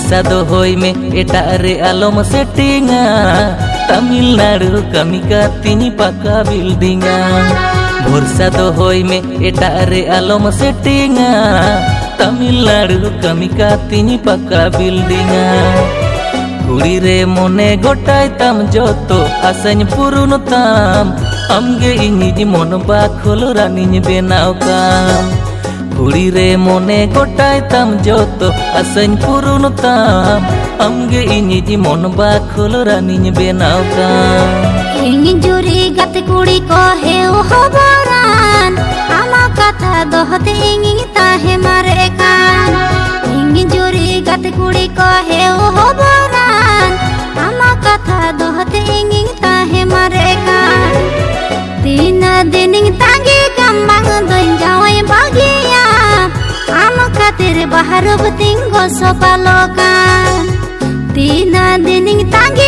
भरोसा दो होई में एटा रे आलम सेटिंगा तमिलनाडु कमी का तीनी पक्का बिल्डिंगा भरोसा दो होई में एटा रे आलम सेटिंगा तमिलनाडु कमी का तीनी पक्का बिल्डिंगा कुड़ी रे मोने गोटाय तम जोतो आसन पुरुन ताम आमगे इनिज मन बाखोल रानी बेनाव काम कुड़ी रे मोने गोटाय तम जोतो आसन पुरुन ताम आमगे इनिज मन बाखोल रानी बेनाव काम इन जुरी गत कुड़ी को हे ओ हबरान आमा कथा दोहते इंगी ताहे मारे कान इन जुरी गत कुड़ी को हे ओ हबरान आमा कथा दोहते इंगी ताहे मारे कान तीन दिन तांगे कम्बांग दोइन जावई बागिया आम खातिर बाहर बतिंगो सोपालोकान तीन दिन तांगे